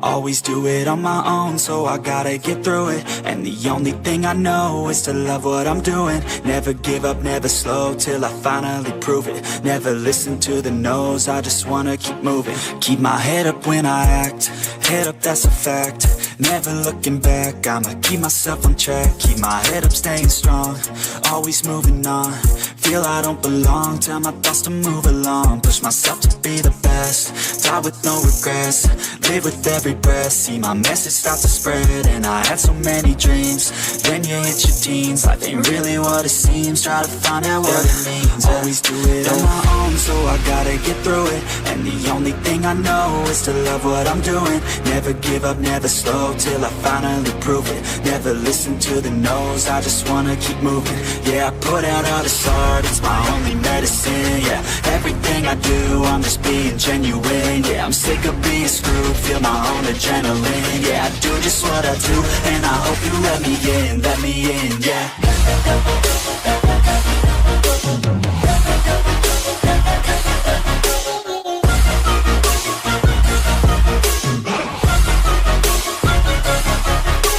Always do it on my own, so I gotta get through it. And the only thing I know is to love what I'm doing. Never give up, never slow, till I finally prove it. Never listen to the no's, I just wanna keep moving. Keep my head up when I act, head up, that's a fact. Never looking back, I'ma keep myself on track. Keep my head up, staying strong, always moving on. Feel I don't belong, tell my thoughts to move along. Push myself to be the best, die with no regrets. Live with every breath, see my message start to spread. And I had so many dreams, then you hit your teens. Life ain't really what it seems, try to find out what it means. Always do it on my own, so I gotta get through it. And the only thing I know is to love what I'm doing. Never give up, never slow, till I finally prove it. Never listen to the no's, I just wanna keep moving. Yeah, I put out all this art, it's my only medicine. Yeah, everything I do, I'm just being genuine. Yeah, I'm sick of being screwed, feel my own adrenaline. Yeah, I do just what I do, and I hope you let me in, yeah.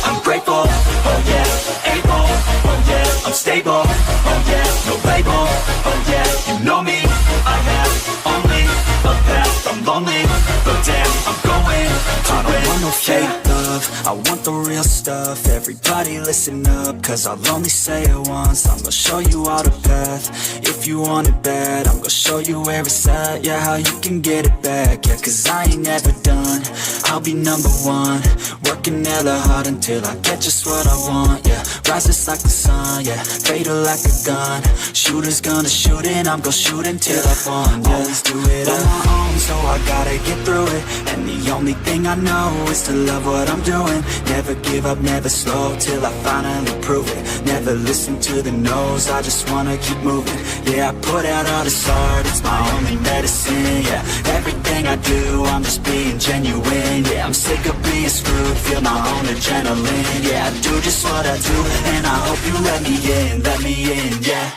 I'm grateful, oh yeah, able, oh yeah, I'm stable, oh yeah, no label, oh yeah, you know me, I have only a path, I'm lonely, but damn, I'm going to win. I don't want no fake love, I want the real stuff. Everybody listen up, cause I'll only say it once. I'm gonna show you all the path, if you want it bad. I'm gonna show you where it's at, yeah, how you can get it back. Yeah, cause I ain't never done, I'll be number one. Working hella hard until I get just what I want, yeah. Rises like the sun, yeah, fatal like a gun. Shooter's gonna shoot and I'm gonna shoot until I've won, yeah. Always do it on my own, so I gotta get through it. And the only thing I know is to love what I'm doing. Never give up, never slow, till I finally prove it. Never listen to the no's, I just wanna keep moving. Yeah, I put out all this art, it's my only medicine. Yeah, everything I do, I'm just being genuine. Yeah, I'm sick of being screwed, feel my own adrenaline. Yeah, I do just what I do, and I hope you let me in, yeah.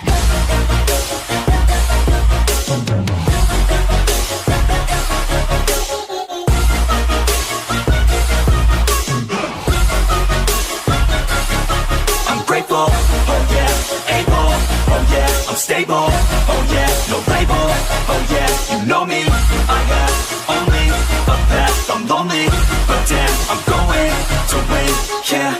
Oh yeah, able, oh yeah, I'm stable, oh yeah, no label, oh yeah, you know me, I have only a path, I'm lonely, but damn, I'm going to win, yeah.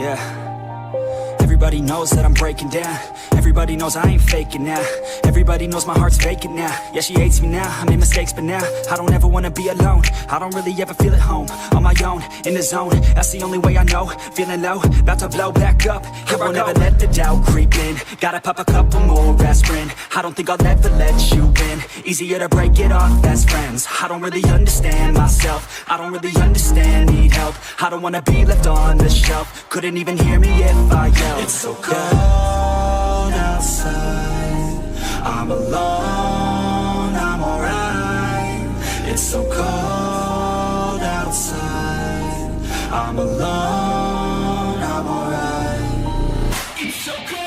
Yeah, everybody knows that I'm breaking down. Everybody knows I ain't faking now. Everybody knows my heart's vacant now. Yeah, she hates me now, I made mistakes but now I don't ever wanna be alone. I don't really ever feel at home. On my own, in the zone, that's the only way I know. Feeling low, about to blow back up. Here I won't ever let the doubt creep in. Gotta pop a couple more aspirin. I don't think I'll ever let you in. Easier to break it off best friends. I don't really understand myself, I don't really understand, need help. I don't wanna be left on the shelf. Couldn't even hear me if I yelled. It's so cold outside, I'm alone, I'm alright. It's so cold outside, I'm alone, I'm alright. It's so cold.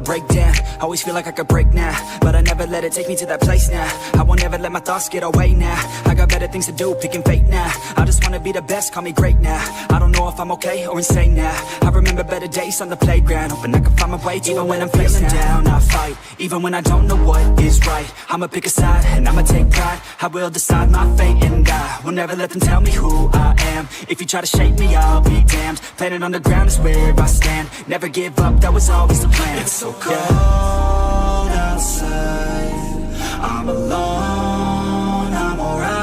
Break down, always feel like I could break now, but I never let it take me to that place now. I won't ever let my thoughts get away now. I got better things to do, picking fate now. I just wanna be the best, call me great now. I don't know if I'm okay or insane now. I remember better days on the playground, hoping I can find my way even when I'm feeling down. I fight, even when I don't know what is right. I'ma pick a side, and I'ma take pride. I will decide my fate, and I will never let them tell me who I am. If you try to shape me, I'll be damned. Planet on the ground is where I stand. Never give up, that was always the plan. It's so cold outside, I'm alone, I'm alright.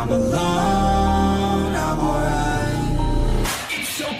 I'm alone, I'm alright. It's so cold.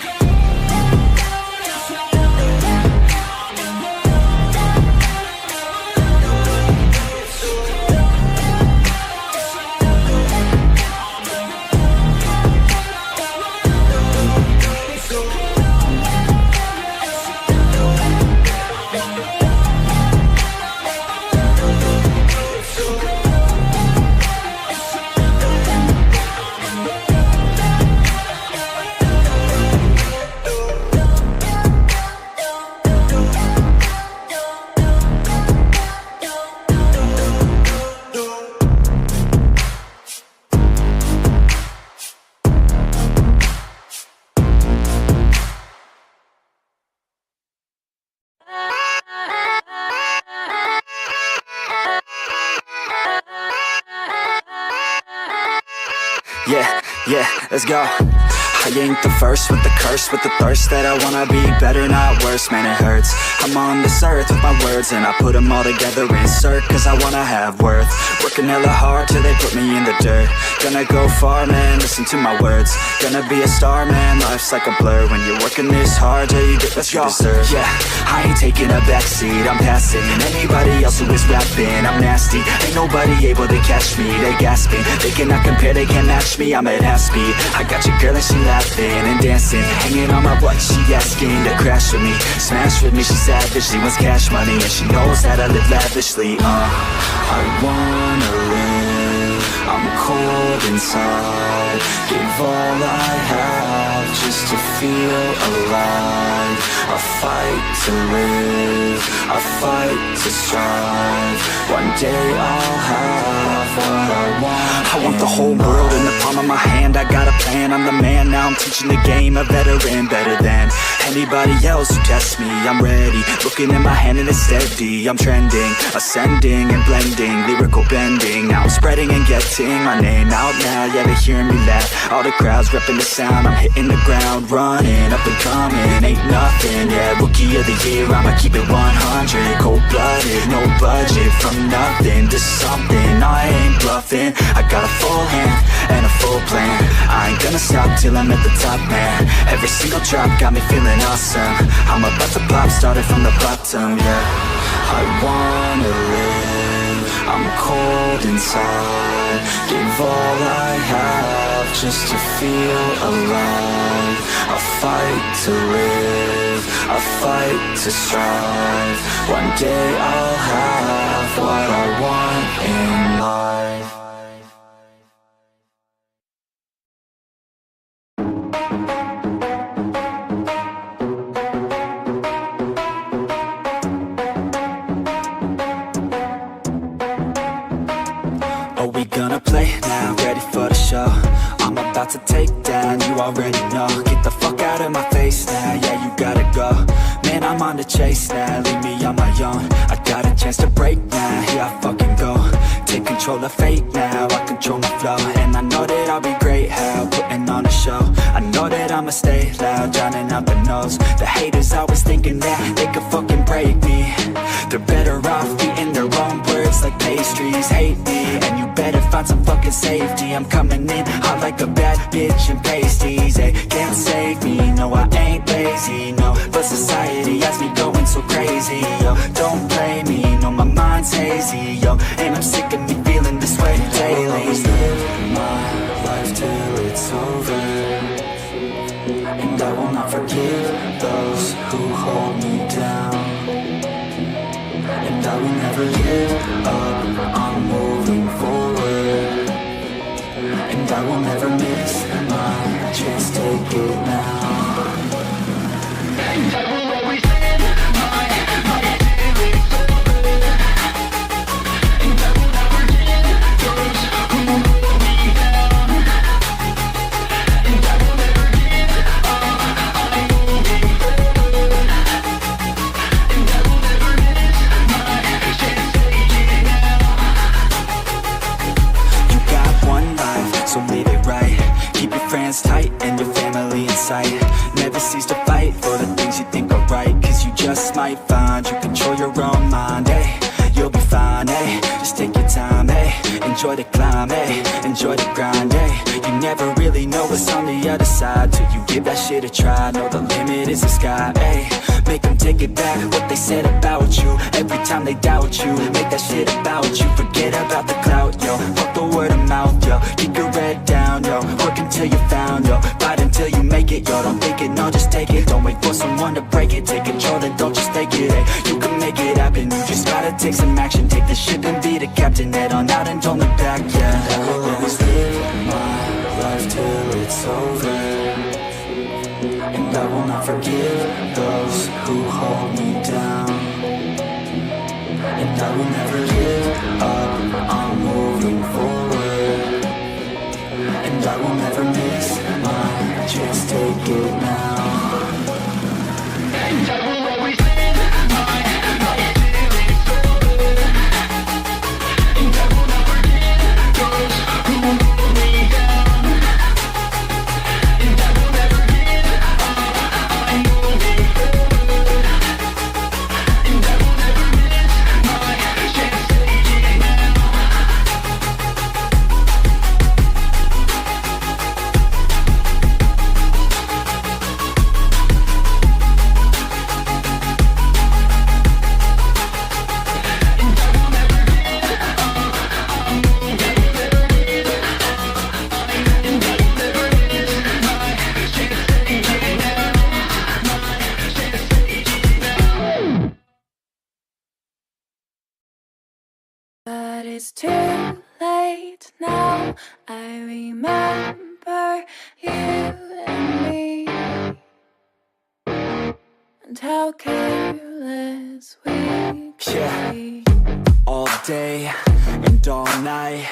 Yeah, let's go. I ain't the first with the curse, with the thirst that I wanna be better, not worse, man it hurts. I'm on this earth with my words and I put them all together, insert, cause I wanna have worth. Working hella hard till they put me in the dirt. Gonna go far, man, listen to my words. Gonna be a star, man, life's like a blur. When you're working this hard till you get what you deserve. Yeah, I ain't taking a backseat, I'm passing anybody else who is rapping. I'm nasty, ain't nobody able to catch me. They gasping, they cannot compare, they can't match me. I'm at half speed, I got your girl and she laughing and dancing, hanging on my butt, she asking to crash with me, smash with me, she savage, she wants cash money, and she knows that I live lavishly. I wanna live, I'm cold inside, give all I have just to feel alive. I fight to live, I fight to strive, one day I'll have what I want. I want the whole world in the palm of my hand, I got a plan, I'm the man, now I'm teaching the game, a veteran, better than anybody else who tests me. I'm ready, looking in my hand and it's steady. I'm trending, ascending and blending, lyrical bending. Now I'm spreading and getting my name out now. Yeah, they hearing me laugh, all the crowds repping the sound. I'm hitting the ground, running, up and coming, ain't nothing. Yeah, rookie of the year, I'ma keep it 100. Cold-blooded, no budget, from nothing to something. I ain't bluffing, I got a full hand and a full plan. I ain't gonna stop till I'm at the top, man. Every single drop got me feeling awesome. I'm about to pop, started from the bottom, yeah. I wanna live, I'm cold inside, give all I have just to feel alive. I fight to live, I fight to strive, one day I'll have what I want in life. I'm about to take down, you already know. Get the fuck out of my face now, yeah, you gotta go. Man, I'm on the chase now, leave me on my own. I got a chance to break now, here I fucking go. Take control of fate now, I control my flow. And I know that I'll be great, how putting on a show. I know that I'ma stay loud, drowning out the noise. The haters always thinking that they could fucking break me. They're better off eating their own words like pastries. Hate me, and you better find some fucking safety. I'm coming in hot like a bad bitch and pasties. They can't save me, no I ain't lazy, no. But society has me going so crazy, yo. Don't blame me, no my mind's hazy, yo. And I'm sick of me feeling this way daily. I'll always live my life till it's over, and I will not forgive those who hold me down. And I will never give up, I'm moving forward. And I will never miss my chance, take it now. And I will always live my life till it's over. And I will never give those who hold me down. And I will never give up, I'm moving forward. And I will never miss my chance, take it now. You got one life, so live it right. Keep your friends tight and your family in sight. Never cease to fight for the things you think are right, cause you just might find you control your own mind, hey. You'll be fine, hey. Just take your time, hey. Enjoy the climb, hey. Enjoy the grind, hey. You never really know what's on the other side till you give that shit a try. Know the limit is the sky, hey. Make them take it back, what they said about you. Every time they doubt you, make that shit about you. Forget about the clout, yo. Fuck the word of mouth, yo. Keep your head down, yo. Work until you're found, yo. Fight until you make it, yo. Don't think it, no, just take it. Don't wait for someone to break it. Take control, then don't just take it, hey. You can make it happen, you just gotta take some action. Take the ship and be the captain. Head on out and don't look back, yeah. I will always live my life till it's over, and I will not forgive those who hold me down. And I will never give up, I'm moving forward. And I will never miss my chance, take it now. And I will always live my life till it's over, and I will not forgive those who hold me down. And I will never give up, I'm moving forward. And I will never miss my chance, take it now. But it's too late now. I remember you and me, and how careless we could be. All day and all night,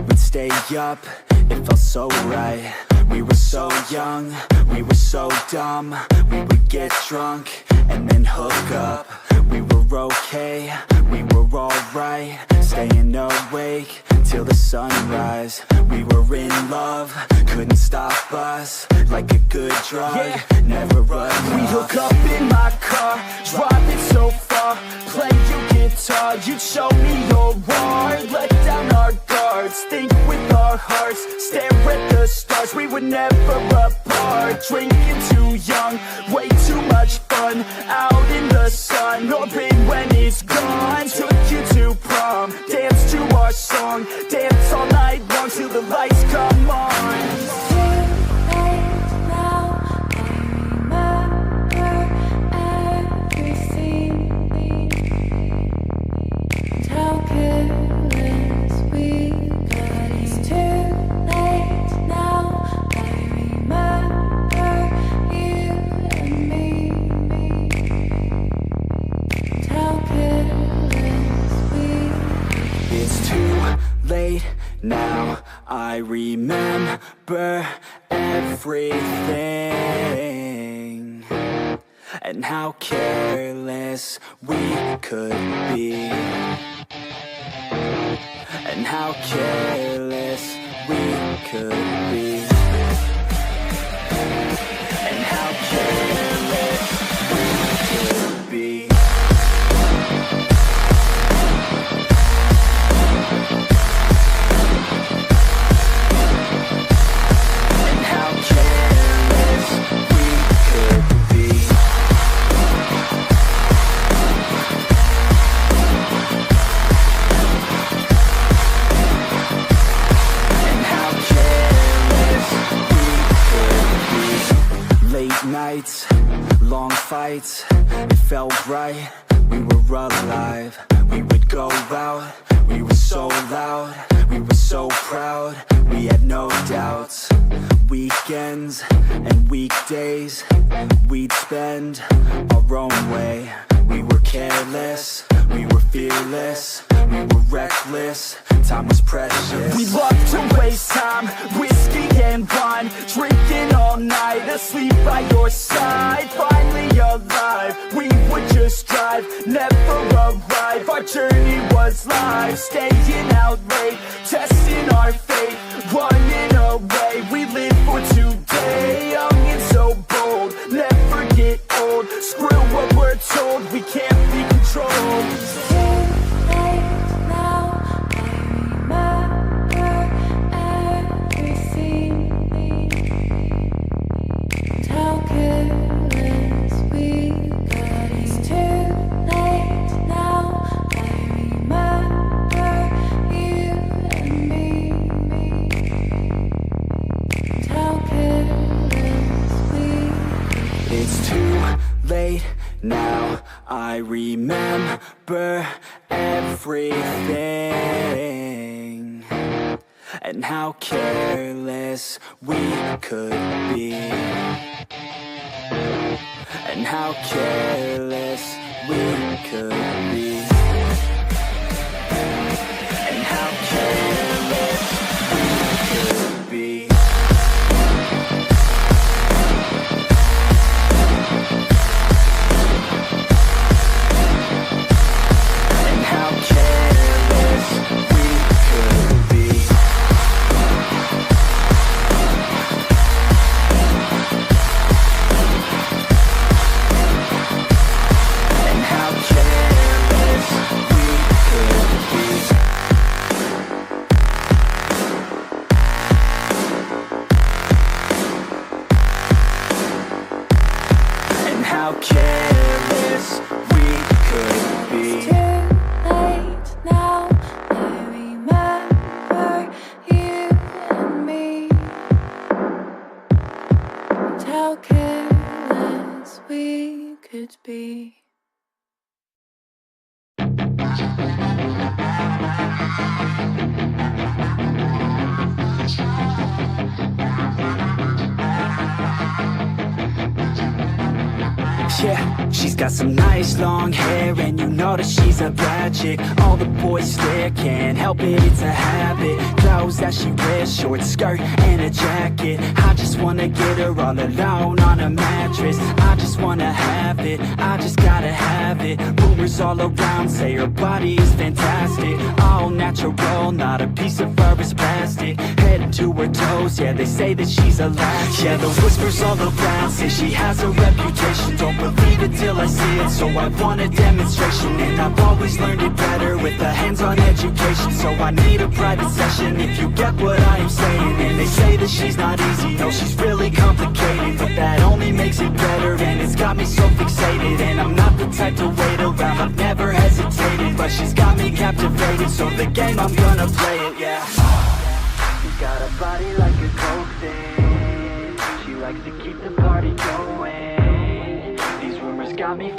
we'd stay up, it felt so right. We were so young, we were so dumb. We would get drunk and then hook up. We were okay, we were alright. Staying awake till the sunrise. We were in love, couldn't stop us. Like a good drug, never enough. We hook up in my car, driving so far. Play your guitar, you'd show me your art. Let down our guards, think with our hearts. Stare at the stars, we were never apart. Drinking too young, way too much fun. Out in the sun, orbit when it's gone. Took you to prom, dance to our song. Dance all night long till the lights come on. Now I remember everything, and how careless we could be, and how careless we could be, and how careless we could be. Nights, long fights, it felt right, we were alive. We would go out, we were so loud, we were so proud, we had no doubts. Weekends and weekdays, we'd spend our own way. We were careless, we were fearless, we were reckless, time was precious. We loved to waste time, whiskey and wine, drinking all night, asleep by your side. Finally alive, we would just drive, never arrive. Our journey was live, staying out late, testing our fate, running away. We live for today, young and so bold, never get old. Screw what we're told, we can't be controlled. Too late now. I remember everything, and how careless we could be, and how careless we could be, and how careless we could be. And how careless we could be. And how careless we could be. And how careless we could be. It's too late now. I remember you and me, and how careless we could be. Yeah, she's got some nice long hair, and you know that she's a bad chick. All the boys stare, can't help it, it's a habit. Clothes that she wears, short skirt and a jacket. I just wanna get her all alone on a mattress. I just wanna have it, I just gotta have it. Rumors all around say her body is fantastic, all natural, not a piece of fur is plastic. Head to her toes, yeah, they say that she's a latch. Yeah, the whispers all around say she has a reputation. Don't believe it till I see it, so I want a demonstration. And I've always learned it better with a hands-on education. So I need a private session if you get what I am saying. And they say that she's not easy, no, she's really complicated, but that only makes it better, and it's got me so fixated. And I'm not the type to wait around, I've never hesitated, but she's got me captivated, so the game, I'm gonna play it, yeah. She's got a body like a coke thing, she likes to keep the party going. These rumors got me